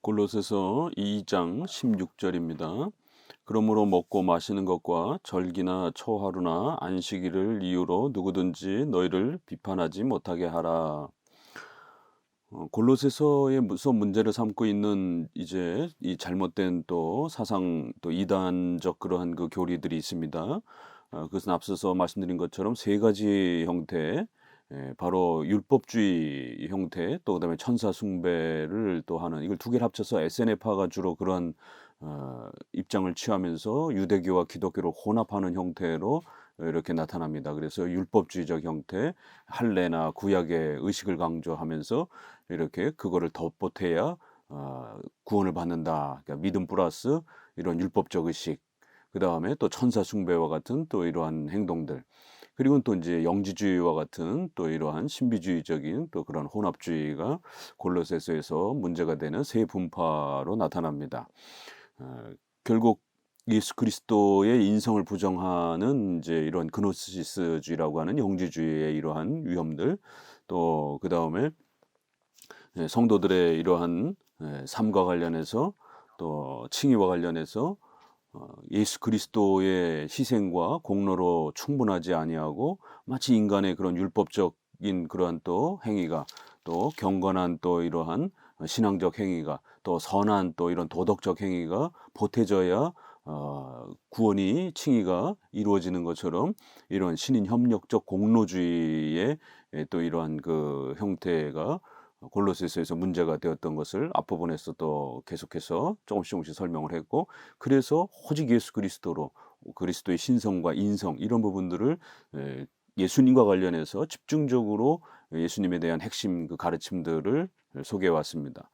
골로새서 2장 16절입니다. 그러므로 먹고 마시는 것과 절기나 초하루나 안식일을 이유로 누구든지 너희를 비판하지 못하게 하라. 골로새서의 무서 문제를 삼고 있는 이제 이 잘못된 또 사상 또 이단적 그러한 그 교리들이 있습니다. 그것은 앞서서 말씀드린 것처럼 세 가지 형태, 바로 율법주의 형태, 또 그다음에 천사 숭배를 또 하는 이걸 두 개를 합쳐서 SNF파가 주로 그런 입장을 취하면서 유대교와 기독교를 혼합하는 형태로 이렇게 나타납니다. 그래서 율법주의적 형태, 할례나 구약의 의식을 강조하면서 이렇게 그거를 덧보태야 구원을 받는다. 그러니까 믿음 플러스 이런 율법적 의식, 그다음에 또 천사 숭배와 같은 또 이러한 행동들, 그리고 또 이제 영지주의와 같은 또 이러한 신비주의적인 또 그런 혼합주의가 골로새서에서 문제가 되는 세 분파로 나타납니다. 결국 예수 그리스도의 인성을 부정하는 이제 이런 그노시스주의라고 하는 영지주의의 이러한 위험들, 또 그다음에 성도들의 이러한 삶과 관련해서 또 칭의와 관련해서 예수 그리스도의 희생과 공로로 충분하지 아니하고 마치 인간의 그런 율법적인 그러한 또 행위가, 또 경건한 또 이러한 신앙적 행위가, 또 선한 또 이런 도덕적 행위가 보태져야 구원이 칭의가 이루어지는 것처럼 이런 신인 협력적 공로주의의 또 이러한 그 형태가 골로새서에서 문제가 되었던 것을 앞부분에서 또 계속해서 조금씩 설명을 했고, 그래서 오직 예수 그리스도로 그리스도의 신성과 인성 이런 부분들을 예수님과 관련해서 집중적으로 예수님에 대한 핵심 그 가르침들을 소개해 왔습니다.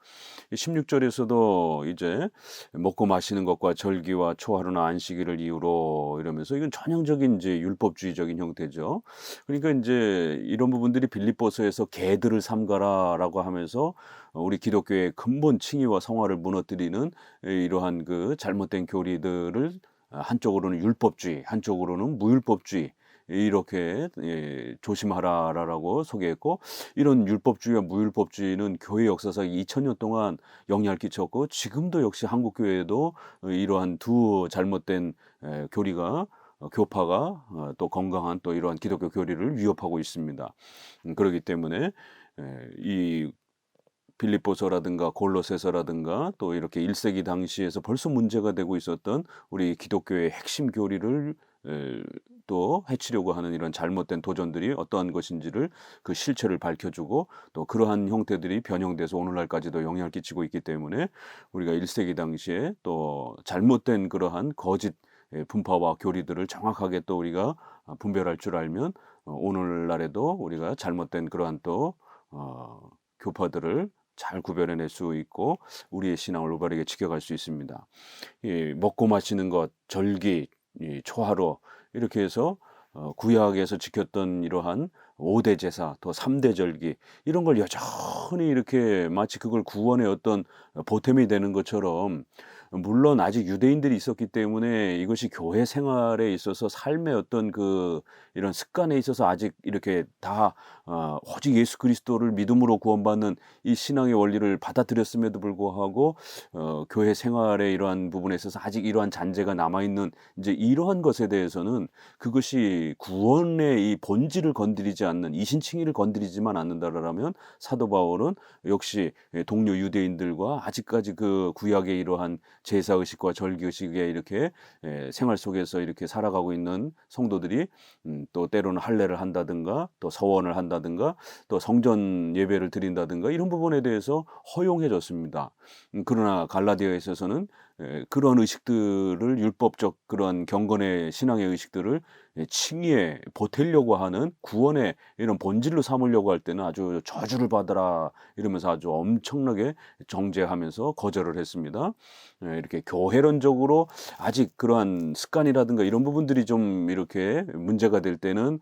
16절에서도 이제 먹고 마시는 것과 절기와 초하루나 안식일을 이유로 이러면서 이건 전형적인 이제 율법주의적인 형태죠. 그러니까 이제 이런 부분들이 빌립보서에서 개들을 삼가라라고 하면서 우리 기독교의 근본 칭의와 성화를 무너뜨리는 이러한 그 잘못된 교리들을 한쪽으로는 율법주의, 한쪽으로는 무율법주의 이렇게 조심하라라고 소개했고, 이런 율법주의와 무율법주의는 교회 역사상 2000년 동안 영향을 끼쳤고 지금도 역시 한국 교회에도 이러한 두 잘못된 교리가 교파가 또 건강한 또 이러한 기독교 교리를 위협하고 있습니다. 그렇기 때문에 이 빌립보서라든가 골로새서라든가 또 이렇게 1세기 당시에서 벌써 문제가 되고 있었던 우리 기독교의 핵심 교리를 또 해치려고 하는 이런 잘못된 도전들이 어떠한 것인지를 그 실체를 밝혀주고, 또 그러한 형태들이 변형돼서 오늘날까지도 영향을 끼치고 있기 때문에 우리가 1세기 당시에 또 잘못된 그러한 거짓 분파와 교리들을 정확하게 또 우리가 분별할 줄 알면 오늘날에도 우리가 잘못된 그러한 또 교파들을 잘 구별해낼 수 있고 우리의 신앙을 올바르게 지켜갈 수 있습니다. 이 먹고 마시는 것, 절기, 이 초하루 이렇게 해서 구약에서 지켰던 이러한 5대 제사, 또 3대 절기 이런 걸 여전히 이렇게 마치 그걸 구원의 어떤 보탬이 되는 것처럼, 물론 아직 유대인들이 있었기 때문에 이것이 교회 생활에 있어서 삶의 어떤 그 이런 습관에 있어서 아직 이렇게 다 오직 예수 그리스도를 믿음으로 구원받는 이 신앙의 원리를 받아들였음에도 불구하고 교회 생활의 이러한 부분에 있어서 아직 이러한 잔재가 남아있는 이제 이러한 것에 대해서는 그것이 구원의 이 본질을 건드리지 않는, 이신칭의를 건드리지만 않는다라면 사도 바울은 역시 동료 유대인들과 아직까지 그 구약의 이러한 제사 의식과 절기 의식에 이렇게 생활 속에서 이렇게 살아가고 있는 성도들이 또 때로는 할례를 한다든가 또 서원을 한다든가 또 성전 예배를 드린다든가 이런 부분에 대해서 허용해 줬습니다. 그러나 갈라디아에 있어서는 그런 의식들을 율법적 그런 경건의 신앙의 의식들을 칭의에 보태려고 하는 구원의 이런 본질로 삼으려고 할 때는 아주 저주를 받아라 이러면서 아주 엄청나게 정죄하면서 거절을 했습니다. 이렇게 교회론적으로 아직 그러한 습관이라든가 이런 부분들이 좀 이렇게 문제가 될 때는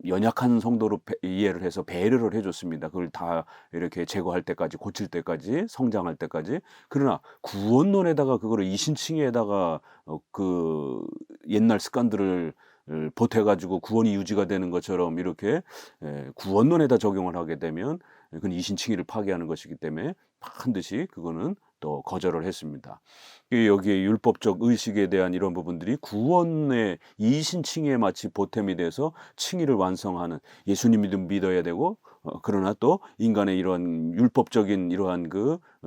연약한 성도로 이해를 해서 배려를 해줬습니다. 그걸 다 이렇게 제거할 때까지, 고칠 때까지, 성장할 때까지. 그러나 구원론에다가 그거를 이신칭의에다가 그 옛날 습관들을 보태가지고 구원이 유지가 되는 것처럼 이렇게 구원론에다 적용을 하게 되면 그건 이신칭의를 파괴하는 것이기 때문에 반드시 그거는 또 거절을 했습니다. 여기에 율법적 의식에 대한 이런 부분들이 구원의 이신칭의에 마치 보탬이 돼서 칭의를 완성하는, 예수님도 믿어야 되고 그러나 또 인간의 이런 율법적인 이러한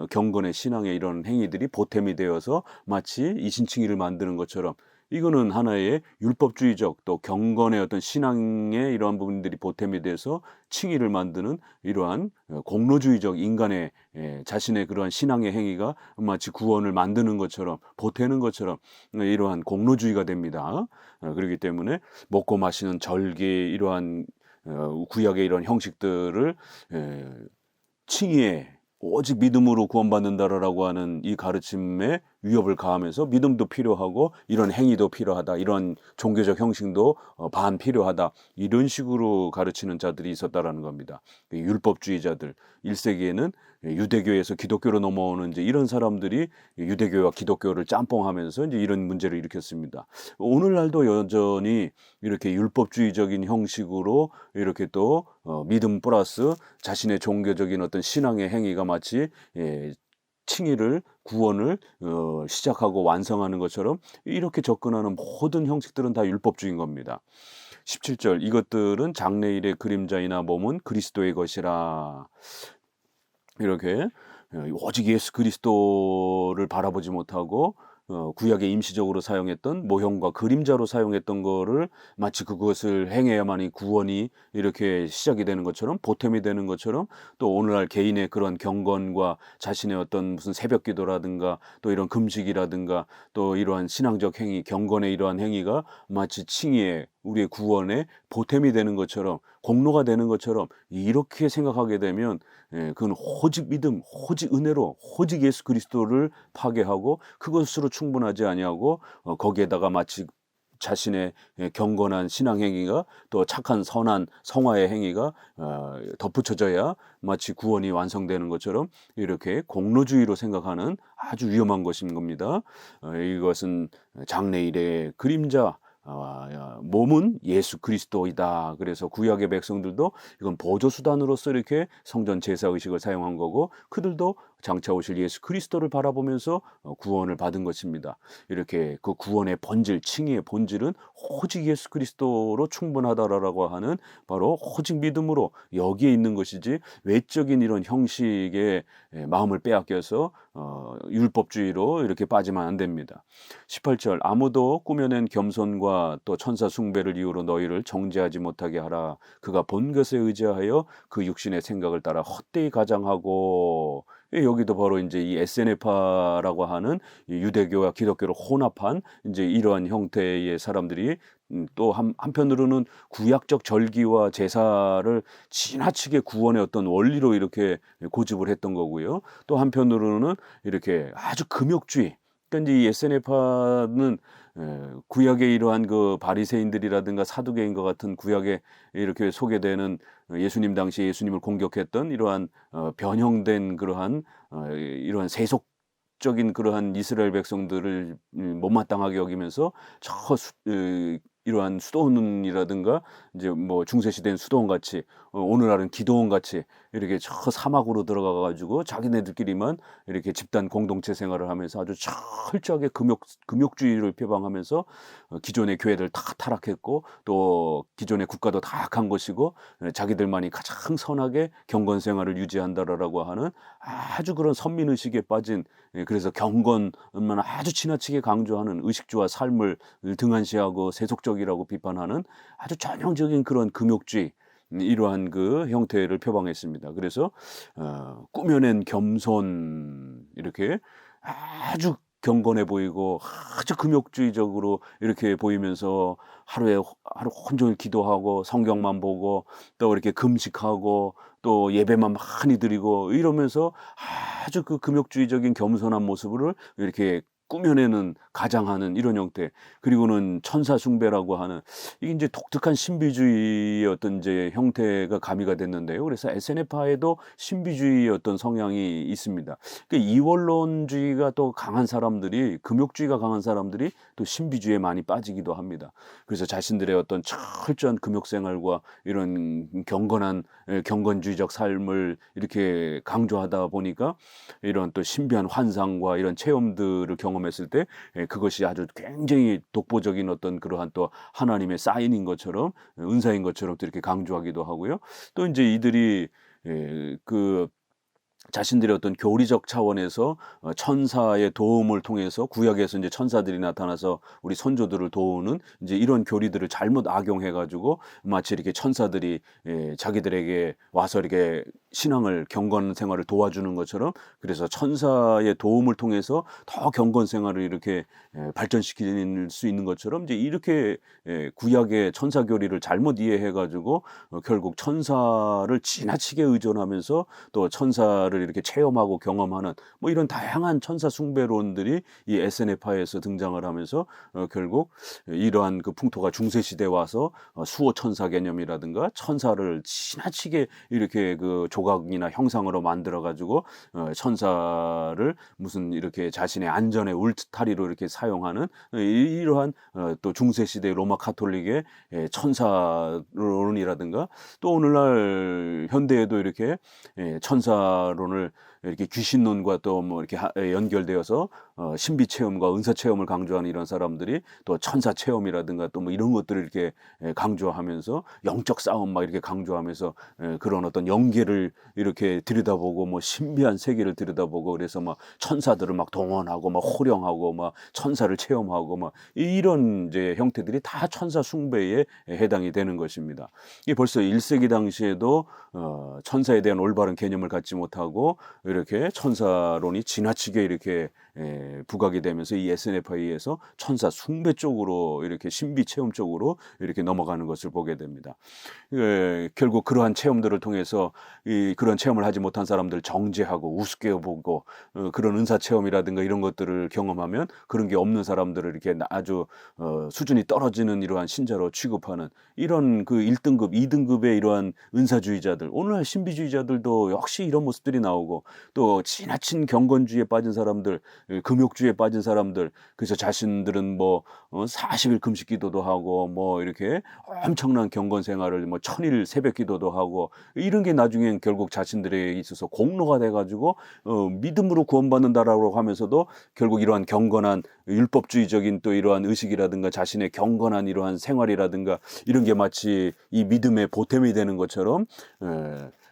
경건의 신앙의 이런 행위들이 보탬이 되어서 마치 이신칭의를 만드는 것처럼, 이거는 하나의 율법주의적 또 경건의 어떤 신앙의 이러한 부분들이 보탬이 돼서 칭의를 만드는 이러한 공로주의적 인간의 자신의 그러한 신앙의 행위가 마치 구원을 만드는 것처럼 보태는 것처럼 이러한 공로주의가 됩니다. 그렇기 때문에 먹고 마시는 절기, 이러한 구약의 이런 형식들을 칭의에 오직 믿음으로 구원받는다라고 하는 이 가르침에 위협을 가하면서 믿음도 필요하고 이런 행위도 필요하다, 이런 종교적 형식도 반필요하다, 이런 식으로 가르치는 자들이 있었다라는 겁니다. 율법주의자들, 1세기에는 유대교에서 기독교로 넘어오는 이제 이런 사람들이 유대교와 기독교를 짬뽕하면서 이제 이런 문제를 일으켰습니다. 오늘날도 여전히 이렇게 율법주의적인 형식으로 이렇게 또 믿음 플러스 자신의 종교적인 어떤 신앙의 행위가 마치 칭의를, 구원을 시작하고 완성하는 것처럼 이렇게 접근하는 모든 형식들은 다 율법주의인 겁니다. 17절, 이것들은 장래일의 그림자이나 몸은 그리스도의 것이라. 이렇게 오직 예수 그리스도를 바라보지 못하고 구약에 임시적으로 사용했던 모형과 그림자로 사용했던 거를 마치 그것을 행해야만이 구원이 이렇게 시작이 되는 것처럼, 보탬이 되는 것처럼, 또 오늘날 개인의 그런 경건과 자신의 어떤 무슨 새벽 기도라든가 또 이런 금식이라든가 또 이러한 신앙적 행위, 경건의 이러한 행위가 마치 칭의에 우리의 구원에 보탬이 되는 것처럼, 공로가 되는 것처럼 이렇게 생각하게 되면 그건 오직 믿음, 오직 은혜로, 오직 예수 그리스도를 파괴하고 그것으로 충분하지 아니하고 거기에다가 마치 자신의 경건한 신앙 행위가 또 착한 선한 성화의 행위가 덧붙여져야 마치 구원이 완성되는 것처럼 이렇게 공로주의로 생각하는 아주 위험한 것인 겁니다. 이것은 장래일의 그림자, 몸은 예수 그리스도이다. 그래서 구약의 백성들도 이건 보조수단으로서 이렇게 성전 제사 의식을 사용한 거고, 그들도 장차 오실 예수 그리스도를 바라보면서 구원을 받은 것입니다. 이렇게 그 구원의 본질, 칭의의 본질은 오직 예수 그리스도로 충분하다라고 하는, 바로 오직 믿음으로 여기에 있는 것이지 외적인 이런 형식에 마음을 빼앗겨서 율법주의로 이렇게 빠지면 안 됩니다. 18절, 아무도 꾸며낸 겸손과 또 천사 숭배를 이유로 너희를 정죄하지 못하게 하라. 그가 본 것에 의지하여 그 육신의 생각을 따라 헛되이 가장하고. 여기도 바로 이제 이 에세네파라고 하는 유대교와 기독교를 혼합한 이제 이러한 형태의 사람들이 또 한편으로는 구약적 절기와 제사를 지나치게 구원의 어떤 원리로 이렇게 고집을 했던 거고요. 또 한편으로는 이렇게 아주 금욕주의, 그러니까 이제 이 에세네파는 구약의 이러한 그 바리새인들이라든가 사두개인과 같은 구약에 이렇게 소개되는 예수님 당시에 예수님을 공격했던 이러한 변형된 그러한 이러한 세속적인 그러한 이스라엘 백성들을 못마땅하게 여기면서 이러한 수도원이라든가 이제 뭐 중세시대인 수도원 같이 오늘날은 기도원 같이 이렇게 저 사막으로 들어가 가지고 자기네들끼리만 이렇게 집단 공동체 생활을 하면서 아주 철저하게 금욕주의를 표방하면서 기존의 교회들 다 타락했고 또 기존의 국가도 다 악한 것이고 자기들만이 가장 선하게 경건 생활을 유지한다라고 하는 아주 그런 선민의식에 빠진, 그래서 경건만 아주 지나치게 강조하는 의식주와 삶을 등한시하고 세속적이라고 비판하는 아주 전형적인 그런 금욕주의, 이러한 그 형태를 표방했습니다. 그래서 꾸며낸 겸손, 이렇게 아주 경건해 보이고 아주 금욕주의적으로 이렇게 보이면서 하루 온종일 기도하고 성경만 보고 또 이렇게 금식하고 또 예배만 많이 드리고 이러면서 아주 그 금욕주의적인 겸손한 모습을 이렇게 꾸며내는 가장하는 이런 형태, 그리고는 천사 숭배라고 하는 이게 이제 독특한 신비주의의 어떤 이제 형태가 가미가 됐는데요. 그래서 SNF파에도 신비주의의 어떤 성향이 있습니다. 그 이원론주의가 또 강한 사람들이, 금욕주의가 강한 사람들이 또 신비주의에 많이 빠지기도 합니다. 그래서 자신들의 어떤 철저한 금욕 생활과 이런 경건주의적 삶을 이렇게 강조하다 보니까 이런 또 신비한 환상과 이런 체험들을 경험했을 때 그것이 아주 굉장히 독보적인 어떤 그러한 또 하나님의 사인인 것처럼, 은사인 것처럼 또 이렇게 강조하기도 하고요. 또 이제 이들이 그 자신들의 어떤 교리적 차원에서 천사의 도움을 통해서, 구약에서 이제 천사들이 나타나서 우리 선조들을 도우는 이제 이런 교리들을 잘못 악용해 가지고 마치 이렇게 천사들이 자기들에게 와서 이렇게 신앙을, 경건 생활을 도와주는 것처럼, 그래서 천사의 도움을 통해서 더 경건 생활을 이렇게 발전시킬 수 있는 것처럼 이제 이렇게 구약의 천사 교리를 잘못 이해해 가지고 결국 천사를 지나치게 의존하면서 또 천사를 이렇게 체험하고 경험하는 뭐 이런 다양한 천사 숭배론들이 이 SNF파에서 등장을 하면서 결국 이러한 그 풍토가 중세 시대에 와서 수호 천사 개념이라든가 천사를 지나치게 이렇게 그 조각이나 형상으로 만들어 가지고 천사를 무슨 이렇게 자신의 안전의 울타리로 이렇게 사용하는 이러한 또 중세 시대 로마 카톨릭의 천사론이라든가, 또 오늘날 현대에도 이렇게 천사론을 이렇게 귀신론과 또 뭐 이렇게 연결되어서 신비 체험과 은사 체험을 강조하는 이런 사람들이 또 천사 체험이라든가 또 뭐 이런 것들을 이렇게 강조하면서 영적 싸움 막 이렇게 강조하면서 그런 어떤 영계를 이렇게 들여다보고 뭐 신비한 세계를 들여다보고, 그래서 막 천사들을 막 동원하고 막 호령하고 막 천사를 체험하고 막 이런 이제 형태들이 다 천사 숭배에 해당이 되는 것입니다. 이게 벌써 1세기 당시에도 천사에 대한 올바른 개념을 갖지 못하고 이렇게 천사론이 지나치게 이렇게 부각이 되면서 이 SNF에 의해서 천사 숭배 쪽으로, 이렇게 신비 체험 쪽으로 이렇게 넘어가는 것을 보게 됩니다. 결국 그러한 체험들을 통해서 그런 체험을 하지 못한 사람들 정죄하고 우습게 보고, 그런 은사 체험이라든가 이런 것들을 경험하면 그런 게 없는 사람들을 이렇게 아주 수준이 떨어지는 이러한 신자로 취급하는 이런 그 1등급, 2등급의 이러한 은사주의자들, 오늘날 신비주의자들도 역시 이런 모습들이 나오고, 또 지나친 경건주의에 빠진 사람들, 금욕주의에 빠진 사람들, 그래서 자신들은 뭐 40일 금식 기도도 하고 뭐 이렇게 엄청난 경건 생활을 뭐 1000일 새벽 기도도 하고, 이런 게 나중엔 결국 자신들에 있어서 공로가 돼 가지고 믿음으로 구원받는다라고 하면서도 결국 이러한 경건한 율법주의적인 또 이러한 의식이라든가 자신의 경건한 이러한 생활이라든가 이런 게 마치 이 믿음의 보탬이 되는 것처럼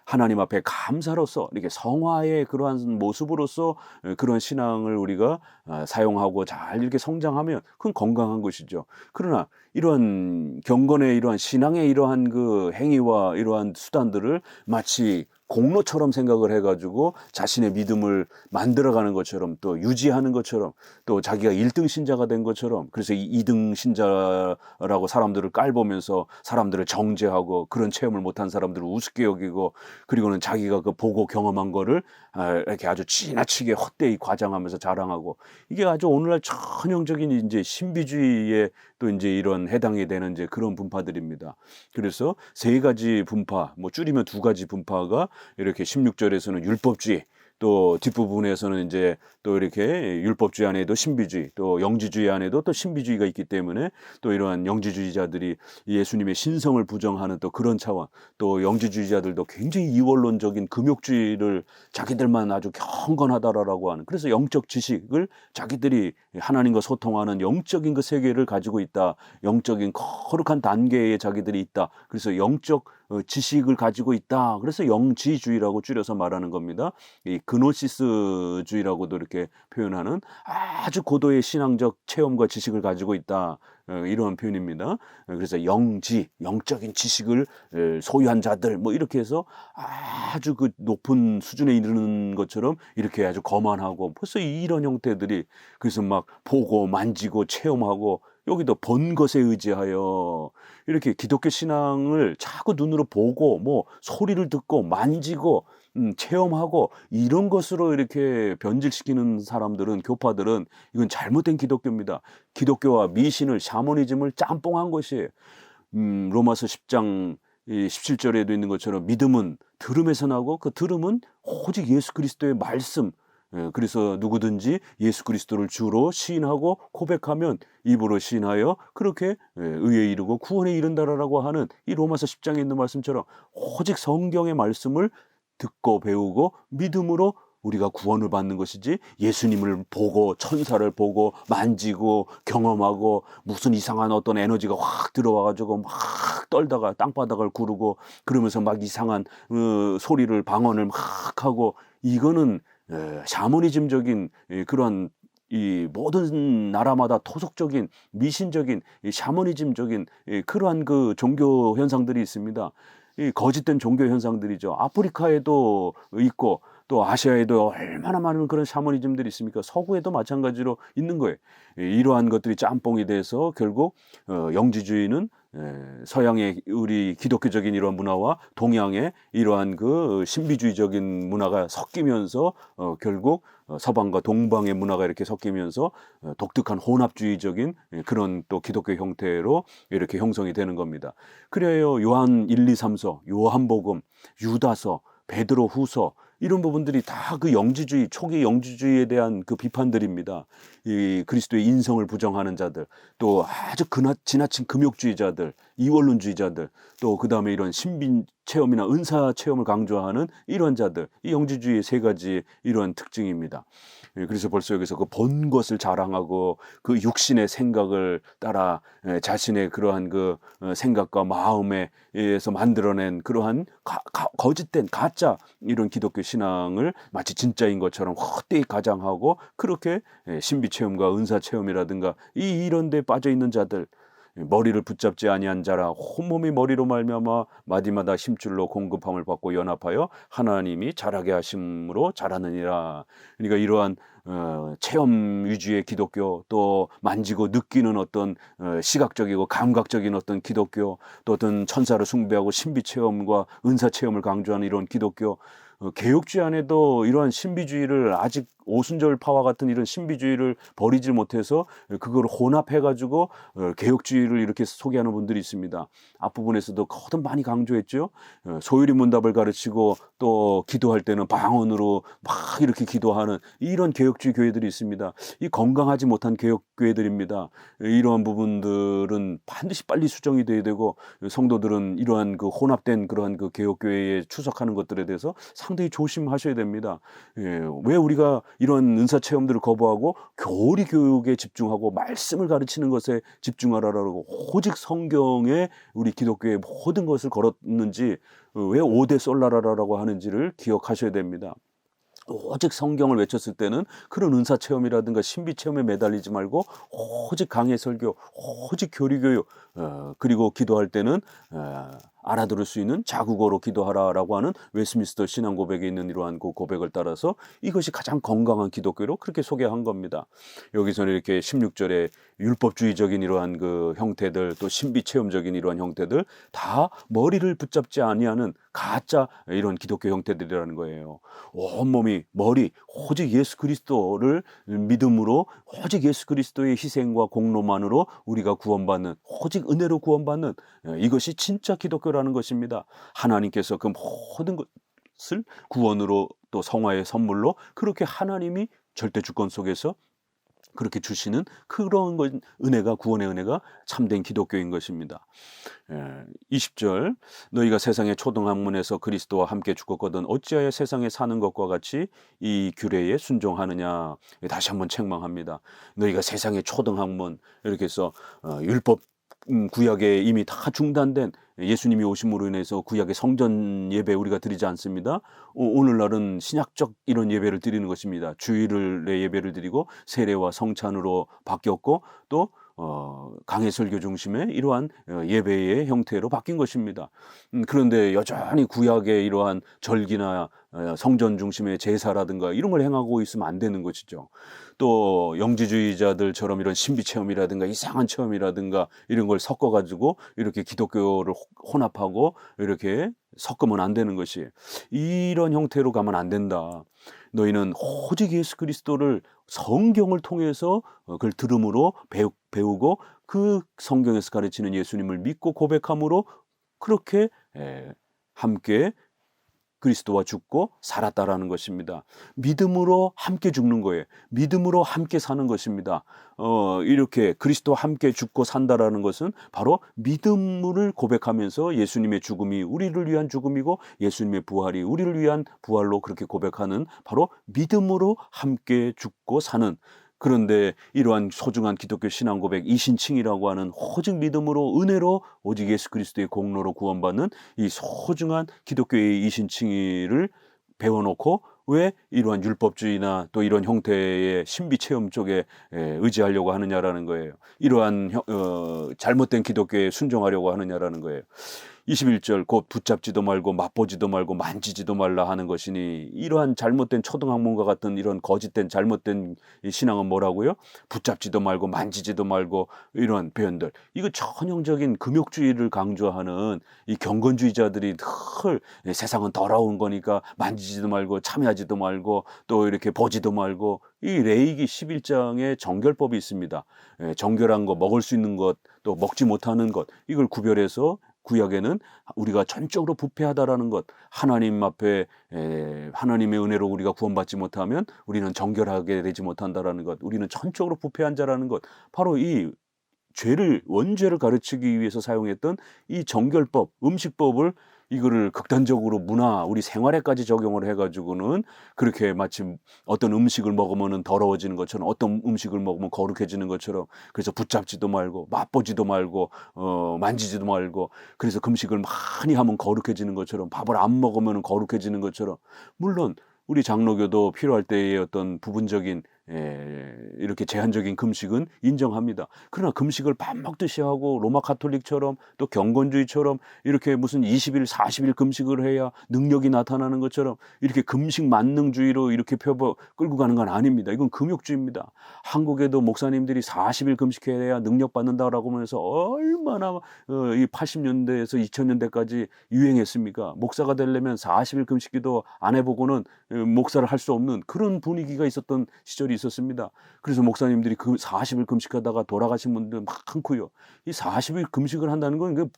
하나님 앞에 감사로서 이렇게 성화의 그러한 모습으로서 그런 신앙을 우리가 사용하고 잘 이렇게 성장하면 그건 건강한 것이죠. 그러나 이러한 경건의 이러한 신앙의 이러한 그 행위와 이러한 수단들을 마치 공로처럼 생각을 해가지고 자신의 믿음을 만들어가는 것처럼, 또 유지하는 것처럼, 또 자기가 1등 신자가 된 것처럼, 그래서 이 2등 신자라고 사람들을 깔보면서 사람들을 정죄하고 그런 체험을 못한 사람들을 우습게 여기고, 그리고는 자기가 그 보고 경험한 거를 이렇게 아주 지나치게 헛되이 과장하면서 자랑하고, 이게 아주 오늘날 전형적인 이제 신비주의에 또 이제 이런 해당이 되는 이제 그런 분파들입니다. 그래서 세 가지 분파, 뭐 줄이면 두 가지 분파가 이렇게 16절에서는 율법주의, 또 뒷부분에서는 이제 또 이렇게 율법주의 안에도 신비주의, 또 영지주의 안에도 또 신비주의가 있기 때문에 또 이러한 영지주의자들이 예수님의 신성을 부정하는 또 그런 차원, 또 영지주의자들도 굉장히 이원론적인 금욕주의를 자기들만 아주 경건하다라고 하는, 그래서 영적 지식을 자기들이 하나님과 소통하는 영적인 그 세계를 가지고 있다, 영적인 거룩한 단계에 자기들이 있다, 그래서 영적 지식을 가지고 있다, 그래서 영지주의라고 줄여서 말하는 겁니다. 이 그노시스주의라고도 이렇게 표현하는 아주 고도의 신앙적 체험과 지식을 가지고 있다, 이런 표현입니다. 그래서 영적인 지식을 소유한 자들 뭐 이렇게 해서 아주 그 높은 수준에 이르는 것처럼 이렇게 아주 거만하고, 벌써 이런 형태들이, 그래서 막 보고 만지고 체험하고, 여기도 본 것에 의지하여 이렇게 기독교 신앙을 자꾸 눈으로 보고 뭐 소리를 듣고 만지고 체험하고 이런 것으로 이렇게 변질시키는 사람들은, 교파들은 이건 잘못된 기독교입니다. 기독교와 미신을, 샤머니즘을 짬뽕한 것이에요. 로마서 10장 17절에도 있는 것처럼 믿음은 들음에서 나고 그 들음은 오직 예수 그리스도의 말씀. 그래서 누구든지 예수 그리스도를 주로 시인하고 고백하면, 입으로 시인하여 그렇게 의에 이르고 구원에 이른다라고 하는 이 로마서 10장에 있는 말씀처럼 오직 성경의 말씀을 듣고 배우고 믿음으로 우리가 구원을 받는 것이지, 예수님을 보고 천사를 보고 만지고 경험하고 무슨 이상한 어떤 에너지가 확 들어와가지고 막 떨다가 땅바닥을 구르고 그러면서 막 이상한 소리를, 방언을 막 하고, 이거는 샤머니즘적인 그런 이 모든 나라마다 토속적인 미신적인 샤머니즘적인 그러한 그 종교 현상들이 있습니다. 이 거짓된 종교 현상들이죠. 아프리카에도 있고 또 아시아에도 얼마나 많은 그런 샤머니즘들이 있습니까? 서구에도 마찬가지로 있는 거예요. 이러한 것들이 짬뽕이 돼서 결국 영지주의는 서양의 우리 기독교적인 이러한 문화와 동양의 이러한 그 신비주의적인 문화가 섞이면서 결국 서방과 동방의 문화가 이렇게 섞이면서 독특한 혼합주의적인 그런 또 기독교 형태로 이렇게 형성이 되는 겁니다. 그래요. 요한 1, 2, 3서, 요한복음, 유다서, 베드로 후서, 이런 부분들이 다 그 영지주의, 초기 영지주의에 대한 그 비판들입니다. 이 그리스도의 인성을 부정하는 자들, 또 아주 지나친 금욕주의자들, 이원론주의자들, 또 그 다음에 이런 신비 체험이나 은사 체험을 강조하는 이런 자들, 이 영지주의의 세 가지 이런 특징입니다. 그래서 벌써 여기서 그 본 것을 자랑하고 그 육신의 생각을 따라 자신의 그러한 그 생각과 마음에 의해서 만들어낸 그러한 거짓된 가짜 이런 기독교 신앙을 마치 진짜인 것처럼 헛되이 가장하고, 그렇게 신비 체험과 은사 체험이라든가 이런 데 빠져 있는 자들, 머리를 붙잡지 아니한 자라 온몸이 머리로 말미암아 마디마다 힘줄로 공급함을 받고 연합하여 하나님이 자라게 하심으로 자라느니라. 그러니까 이러한 체험 위주의 기독교, 또 만지고 느끼는 어떤 시각적이고 감각적인 어떤 기독교, 또 어떤 천사를 숭배하고 신비 체험과 은사 체험을 강조하는 이런 기독교, 개혁주의 안에도 이러한 신비주의를, 아직 오순절파와 같은 이런 신비주의를 버리지 못해서 그걸 혼합해가지고 개혁주의를 이렇게 소개하는 분들이 있습니다. 앞부분에서도 거듭 많이 강조했죠. 소유리 문답을 가르치고 또 기도할 때는 방언으로 막 이렇게 기도하는 이런 개혁주의 교회들이 있습니다. 이 건강하지 못한 개혁교회들입니다. 이러한 부분들은 반드시 빨리 수정이 돼야 되고, 성도들은 이러한 그 혼합된 그러한 그 개혁교회에 추석하는 것들에 대해서 상당히 조심하셔야 됩니다. 왜 우리가 이런 은사 체험들을 거부하고 교리 교육에 집중하고 말씀을 가르치는 것에 집중하라라고 오직 성경에 우리 기독교의 모든 것을 걸었는지, 왜 5대 솔라라라고 하는지를 기억하셔야 됩니다. 오직 성경을 외쳤을 때는 그런 은사 체험이라든가 신비 체험에 매달리지 말고 오직 강해 설교, 오직 교리 교육, 그리고 기도할 때는 알아들을 수 있는 자국어로 기도하라라고 하는 웨스민스터 신앙 고백에 있는 이러한 그 고백을 따라서 이것이 가장 건강한 기독교로 그렇게 소개한 겁니다. 여기서는 이렇게 16절에 율법주의적인 이러한 그 형태들, 또 신비 체험적인 이러한 형태들, 다 머리를 붙잡지 아니하는 가짜 이런 기독교 형태들이라는 거예요. 온몸이, 머리, 오직 예수 그리스도를 믿음으로, 오직 예수 그리스도의 희생과 공로만으로 우리가 구원받는, 오직 은혜로 구원받는, 이것이 진짜 기독교라는 것입니다. 하나님께서 그 모든 것을 구원으로 또 성화의 선물로 그렇게 하나님이 절대 주권 속에서 그렇게 주시는 그런 은혜가, 구원의 은혜가 참된 기독교인 것입니다. 20절, 너희가 세상의 초등학문에서 그리스도와 함께 죽었거든 어찌하여 세상에 사는 것과 같이 이 규례에 순종하느냐. 다시 한번 책망합니다. 너희가 세상의 초등학문, 이렇게 해서 율법 구약에 이미 다 중단된, 예수님이 오심으로 인해서 구약의 성전 예배 우리가 드리지 않습니다. 오늘날은 신약적 이런 예배를 드리는 것입니다. 주일의 예배를 드리고 세례와 성찬으로 바뀌었고, 또 강해 설교 중심의 이러한 예배의 형태로 바뀐 것입니다. 그런데 여전히 구약의 이러한 절기나 성전 중심의 제사라든가 이런 걸 행하고 있으면 안 되는 것이죠. 또 영지주의자들처럼 이런 신비 체험이라든가 이상한 체험이라든가 이런 걸 섞어 가지고 이렇게 기독교를 혼합하고 이렇게 섞으면 안 되는 것이, 이런 형태로 가면 안 된다. 너희는 오직 예수 그리스도를 성경을 통해서 그걸 들음으로 배우고 그 성경에서 가르치는 예수님을 믿고 고백함으로 그렇게 함께 그리스도와 죽고 살았다라는 것입니다. 믿음으로 함께 죽는 거예요. 믿음으로 함께 사는 것입니다. 이렇게 그리스도와 함께 죽고 산다라는 것은 바로 믿음을 고백하면서 예수님의 죽음이 우리를 위한 죽음이고 예수님의 부활이 우리를 위한 부활로 그렇게 고백하는, 바로 믿음으로 함께 죽고 사는. 그런데 이러한 소중한 기독교 신앙 고백, 이신칭이라고 하는 오직 믿음으로 은혜로 오직 예수 그리스도의 공로로 구원받는 이 소중한 기독교의 이신칭의를 배워놓고 왜 이러한 율법주의나 또 이런 형태의 신비 체험 쪽에 의지하려고 하느냐라는 거예요. 이러한 잘못된 기독교에 순종하려고 하느냐라는 거예요. 21절 곧 붙잡지도 말고 맛보지도 말고 만지지도 말라 하는 것이니, 이러한 잘못된 초등학문과 같은 이런 거짓된 잘못된 신앙은 뭐라고요? 붙잡지도 말고 만지지도 말고 이런 표현들, 이거 전형적인 금욕주의를 강조하는 이 경건주의자들이 늘 세상은 더러운 거니까 만지지도 말고 참여하지도 말고 또 이렇게 보지도 말고, 이 레위기 11장에 정결법이 있습니다. 정결한 거, 먹을 수 있는 것, 또 먹지 못하는 것, 이걸 구별해서 구약에는 우리가 전적으로 부패하다라는 것, 하나님 앞에 하나님의 은혜로 우리가 구원받지 못하면 우리는 정결하게 되지 못한다라는 것, 우리는 전적으로 부패한 자라는 것, 바로 이 죄를, 원죄를 가르치기 위해서 사용했던 이 정결법, 음식법을 이거를 극단적으로 문화, 우리 생활에까지 적용을 해가지고는 그렇게 마치 어떤 음식을 먹으면 더러워지는 것처럼, 어떤 음식을 먹으면 거룩해지는 것처럼, 그래서 붙잡지도 말고 맛보지도 말고 만지지도 말고, 그래서 금식을 많이 하면 거룩해지는 것처럼, 밥을 안 먹으면 거룩해지는 것처럼, 물론 우리 장로교도 필요할 때의 어떤 부분적인 이렇게 제한적인 금식은 인정합니다. 그러나 금식을 밥 먹듯이 하고 로마 가톨릭처럼 또 경건주의처럼 이렇게 무슨 20일, 40일 금식을 해야 능력이 나타나는 것처럼 이렇게 금식 만능주의로 이렇게 끌고 가는 건 아닙니다. 이건 금욕주의입니다. 한국에도 목사님들이 40일 금식해야 능력 받는다라고 하면서 얼마나 이 80년대에서 2000년대까지 유행했습니까? 목사가 되려면 40일 금식기도 안 해보고는 목사를 할 수 없는 그런 분위기가 있었던 시절이 있었습니다. 그래서 목사님들이 그 40일 금식하다가 돌아가신 분들 많고요. 이 40일 금식을 한다는 건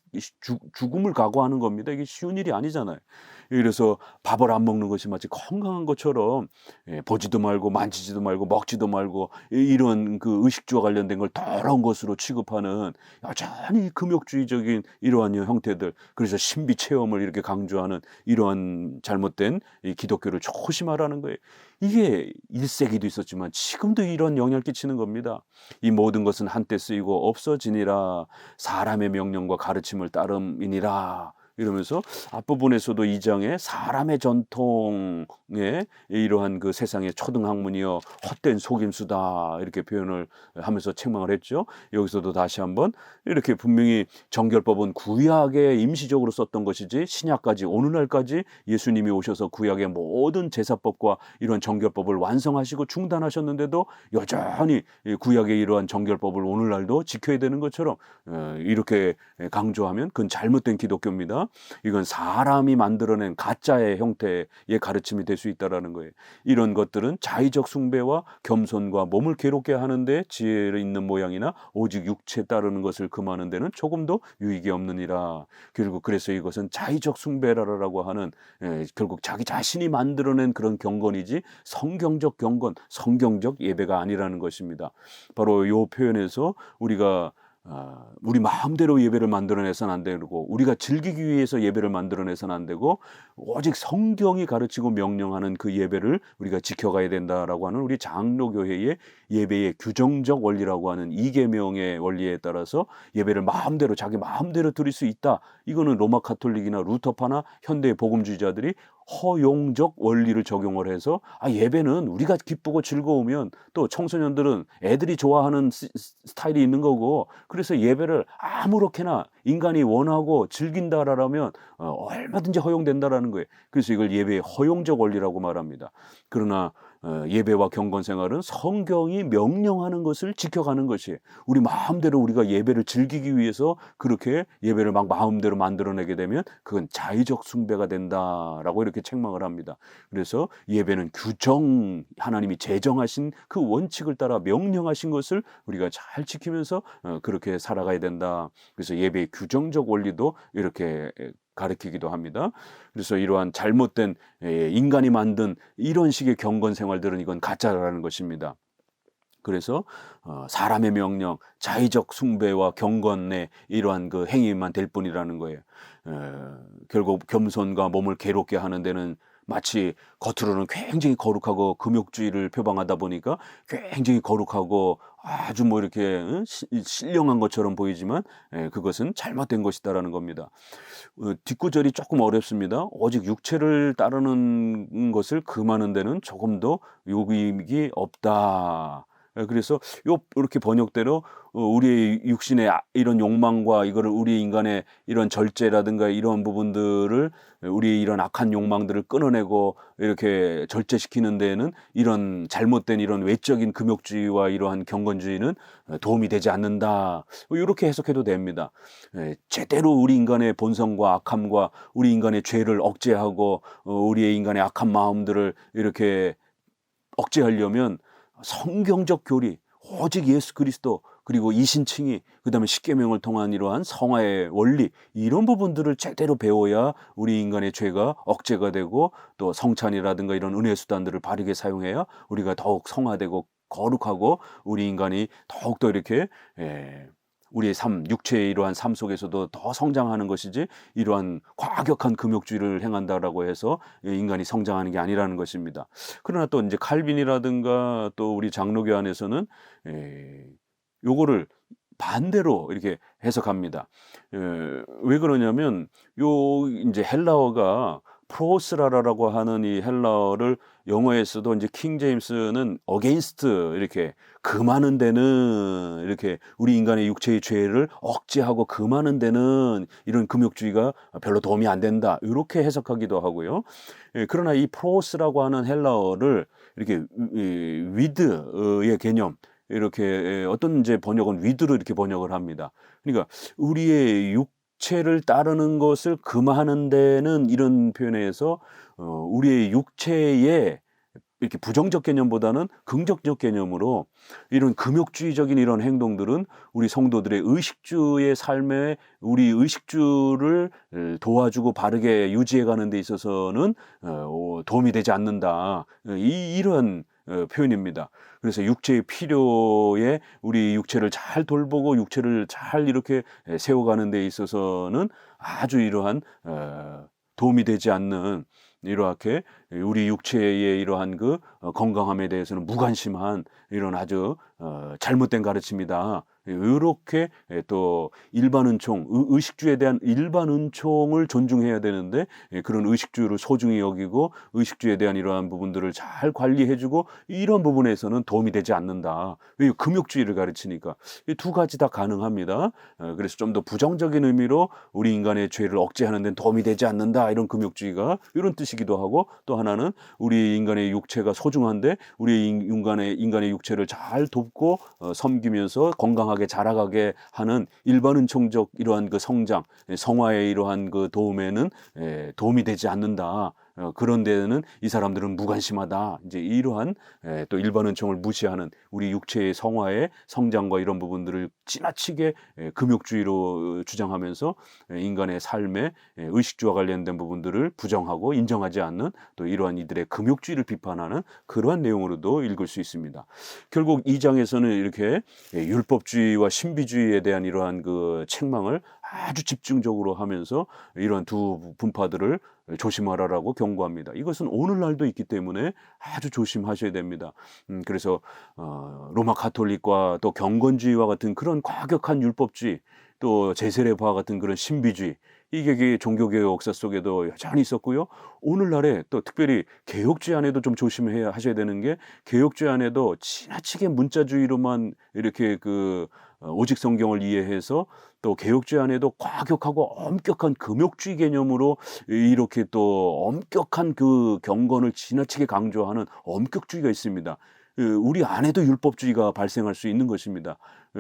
죽음을 각오하는 겁니다. 이게 쉬운 일이 아니잖아요. 그래서 밥을 안 먹는 것이 마치 건강한 것처럼 보지도 말고 만지지도 말고 먹지도 말고 이런 그 의식주와 관련된 걸 더러운 것으로 취급하는 여전히 금욕주의적인 이러한 형태들, 그래서 신비 체험을 이렇게 강조하는 이러한 잘못된 이 기독교를 조심하라는 거예요. 이게 1세기도 있었지만 지금도 이런 영향을 끼치는 겁니다. 이 모든 것은 한때 쓰이고 없어지니라, 사람의 명령과 가르침을 따름이니라. 이러면서 앞부분에서도 2장에 사람의 전통에 이러한 그 세상의 초등학문이여 헛된 속임수다 이렇게 표현을 하면서 책망을 했죠. 여기서도 다시 한번 이렇게 분명히 정결법은 구약에 임시적으로 썼던 것이지 신약까지 오늘날까지 예수님이 오셔서 구약의 모든 제사법과 이런 정결법을 완성하시고 중단하셨는데도 여전히 구약의 이러한 정결법을 오늘날도 지켜야 되는 것처럼 이렇게 강조하면 그건 잘못된 기독교입니다. 이건 사람이 만들어낸 가짜의 형태의 가르침이 될 수 있다라는 거예요. 이런 것들은 자의적 숭배와 겸손과 몸을 괴롭게 하는데 지혜를 있는 모양이나 오직 육체 따르는 것을 금하는 데는 조금도 유익이 없느니라. 결국 그래서 이것은 자의적 숭배라고 하는 결국 자기 자신이 만들어낸 그런 경건이지 성경적 경건, 성경적 예배가 아니라는 것입니다. 바로 이 표현에서 우리가 우리 마음대로 예배를 만들어내서는 안 되고 우리가 즐기기 위해서 예배를 만들어내서는 안 되고 오직 성경이 가르치고 명령하는 그 예배를 우리가 지켜가야 된다라고 하는 우리 장로교회의 예배의 규정적 원리라고 하는 이계명의 원리에 따라서 예배를 마음대로 자기 마음대로 드릴 수 있다. 이거는 로마 가톨릭이나 루터파나 현대 복음주의자들이 허용적 원리를 적용을 해서 예배는 우리가 기쁘고 즐거우면 또 청소년들은 애들이 좋아하는 스타일이 있는 거고, 그래서 예배를 아무렇게나 인간이 원하고 즐긴다라면 얼마든지 허용된다라는 거예요. 그래서 이걸 예배의 허용적 원리라고 말합니다. 그러나 예배와 경건 생활은 성경이 명령하는 것을 지켜가는 것이에요. 우리 마음대로 우리가 예배를 즐기기 위해서 그렇게 예배를 막 마음대로 만들어내게 되면 그건 자의적 숭배가 된다라고 이렇게 책망을 합니다. 그래서 예배는 규정, 하나님이 제정하신 그 원칙을 따라 명령하신 것을 우리가 잘 지키면서 그렇게 살아가야 된다. 그래서 예배의 규정적 원리도 이렇게 가르치기도 합니다. 그래서 이러한 잘못된 인간이 만든 이런 식의 경건 생활들은 이건 가짜라는 것입니다. 그래서 사람의 명령, 자의적 숭배와 경건의 이러한 그 행위만 될 뿐이라는 거예요. 결국 겸손과 몸을 괴롭게 하는 데는 마치 겉으로는 굉장히 거룩하고 금욕주의를 표방하다 보니까 굉장히 거룩하고 아주 뭐 이렇게 신령한 것처럼 보이지만 그것은 잘못된 것이다라는 겁니다. 뒷구절이 조금 어렵습니다. 오직 육체를 따르는 것을 금하는 데는 조금도 유익이 없다. 그래서 이렇게 번역대로 우리의 육신의 이런 욕망과 이거를 우리 인간의 이런 절제라든가 이런 부분들을, 우리 이런 악한 욕망들을 끊어내고 이렇게 절제시키는 데에는 이런 잘못된 이런 외적인 금욕주의와 이러한 경건주의는 도움이 되지 않는다. 이렇게 해석해도 됩니다. 제대로 우리 인간의 본성과 악함과 우리 인간의 죄를 억제하고 우리의 인간의 악한 마음들을 이렇게 억제하려면 성경적 교리, 오직 예수 그리스도, 그리고 이신칭의, 그다음에 십계명을 통한 이러한 성화의 원리, 이런 부분들을 제대로 배워야 우리 인간의 죄가 억제가 되고, 또 성찬이라든가 이런 은혜 수단들을 바르게 사용해야 우리가 더욱 성화되고 거룩하고 우리 인간이 더욱더 이렇게 우리의 삶, 육체의 이러한 삶 속에서도 더 성장하는 것이지, 이러한 과격한 금욕주의를 행한다라고 해서 인간이 성장하는 게 아니라는 것입니다. 그러나 또 이제 칼빈이라든가 또 우리 장로교 안에서는 요거를 반대로 이렇게 해석합니다. 왜 그러냐면 이제 헬라어가 프로스라라고 하는 이 헬라어를 영어에서도 이제 킹 제임스는 against, 이렇게 금하는 데는, 이렇게 우리 인간의 육체의 죄를 억제하고 금하는 데는 이런 금욕주의가 별로 도움이 안 된다, 이렇게 해석하기도 하고요. 그러나 이 프로스라고 하는 헬라어를 이렇게 with의 개념, 이렇게 어떤 이제 번역은 with로 이렇게 번역을 합니다. 그러니까 우리의 육체를 따르는 것을 금하는 데는, 이런 표현에서 우리의 육체의 이렇게 부정적 개념보다는 긍정적 개념으로 이런 금욕주의적인 이런 행동들은 우리 성도들의 의식주의 삶에, 우리 의식주를 도와주고 바르게 유지해가는 데 있어서는 도움이 되지 않는다, 이런 표현입니다. 그래서 육체의 필요에 우리 육체를 잘 돌보고 육체를 잘 이렇게 세워가는 데 있어서는 아주 이러한 도움이 되지 않는, 이렇게 우리 육체의 이러한 그 건강함에 대해서는 무관심한 이런 아주 잘못된 가르침이다. 이렇게 또 일반 은총, 의식주에 대한 일반 은총을 존중해야 되는데 그런 의식주를 소중히 여기고 의식주에 대한 이러한 부분들을 잘 관리해주고 이런 부분에서는 도움이 되지 않는다. 금욕주의를 가르치니까 이 두 가지 다 가능합니다. 그래서 좀 더 부정적인 의미로 우리 인간의 죄를 억제하는 데는 도움이 되지 않는다, 이런 금욕주의가 이런 뜻이기도 하고, 또 하나는 우리 인간의 육체가 소중한데 우리 인간의 육체를 잘 돕고 섬기면서 건강하게 자라가게 하는 일반 은총적 이러한 그 성장, 성화의 이러한 그 도움에는 도움이 되지 않는다. 그런 데는 이 사람들은 무관심하다. 이제 이러한 또 일반 은총을 무시하는 우리 육체의 성화의 성장과 이런 부분들을 지나치게 금욕주의로 주장하면서 인간의 삶에 의식주와 관련된 부분들을 부정하고 인정하지 않는, 또 이러한 이들의 금욕주의를 비판하는 그러한 내용으로도 읽을 수 있습니다. 결국 2장에서는 이렇게 율법주의와 신비주의에 대한 이러한 그 책망을 아주 집중적으로 하면서 이러한 두 분파들을 조심하라라고 경고합니다. 이것은 오늘날도 있기 때문에 아주 조심하셔야 됩니다. 그래서 로마 가톨릭과 또 경건주의와 같은 그런 과격한 율법주의, 또 제세례파와 같은 그런 신비주의, 이게 종교개혁 역사 속에도 여전히 있었고요. 오늘날에 또 특별히 개혁주의 안에도 좀 조심해야 하셔야 되는 게 개혁주의 안에도 지나치게 문자주의로만 이렇게 오직 성경을 이해해서 또 개혁주의 안에도 과격하고 엄격한 금욕주의 개념으로 이렇게 또 엄격한 경건을 지나치게 강조하는 엄격주의가 있습니다. 우리 안에도 율법주의가 발생할 수 있는 것입니다.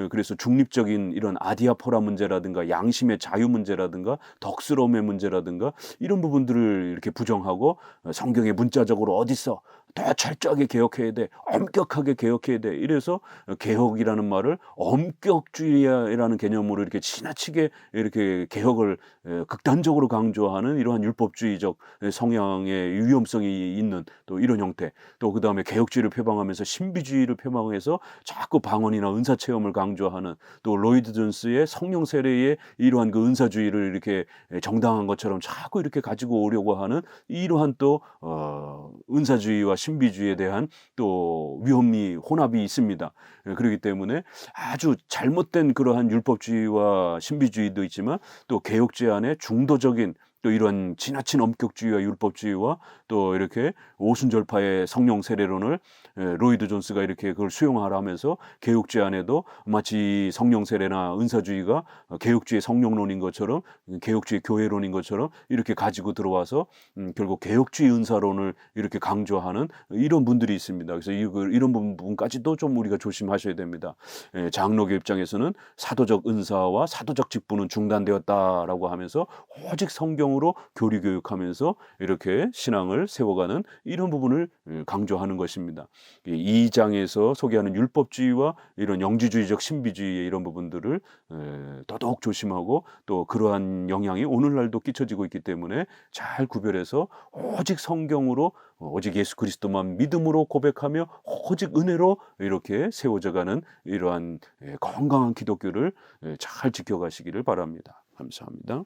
그래서 중립적인 이런 아디아포라 문제라든가 양심의 자유 문제라든가 덕스러움의 문제라든가 이런 부분들을 이렇게 부정하고 성경에 문자적으로 어딨어? 더 철저하게 개혁해야 돼. 엄격하게 개혁해야 돼. 이래서 개혁이라는 말을 엄격주의라는 개념으로 이렇게 지나치게 이렇게 개혁을 극단적으로 강조하는 이러한 율법주의적 성향의 위험성이 있는 또 이런 형태. 또 그다음에 개혁주의를 표방하면서 신비주의를 표방해서 자꾸 방언이나 은사 체험을 강조하는 또 로이드 존스의 성령 세례의 이러한 은사주의를 이렇게 정당한 것처럼 자꾸 이렇게 가지고 오려고 하는 이러한 또 은사주의와 신비주의에 대한 또 위험이 혼합이 있습니다. 그렇기 때문에 아주 잘못된 그러한 율법주의와 신비주의도 있지만 또 개혁주의 안에 중도적인 또 이런 지나친 엄격주의와 율법주의와 또 이렇게 오순절파의 성령 세례론을 로이드 존스가 이렇게 그걸 수용하라 하면서 개혁주의 안에도 마치 성령 세례나 은사주의가 개혁주의 성령론인 것처럼 개혁주의 교회론인 것처럼 이렇게 가지고 들어와서 결국 개혁주의 은사론을 이렇게 강조하는 이런 분들이 있습니다. 그래서 이런 부분까지도 좀 우리가 조심하셔야 됩니다. 장로교 입장에서는 사도적 은사와 사도적 직분은 중단되었다라고 하면서 오직 성경으로 교리 교육하면서 이렇게 신앙을 세워가는 이런 부분을 강조하는 것입니다. 2장에서 소개하는 율법주의와 이런 영지주의적 신비주의의 이런 부분들을 더더욱 조심하고 또 그러한 영향이 오늘날도 끼쳐지고 있기 때문에 잘 구별해서 오직 성경으로 오직 예수 그리스도만 믿음으로 고백하며 오직 은혜로 이렇게 세워져가는 이러한 건강한 기독교를 잘 지켜가시기를 바랍니다. 감사합니다.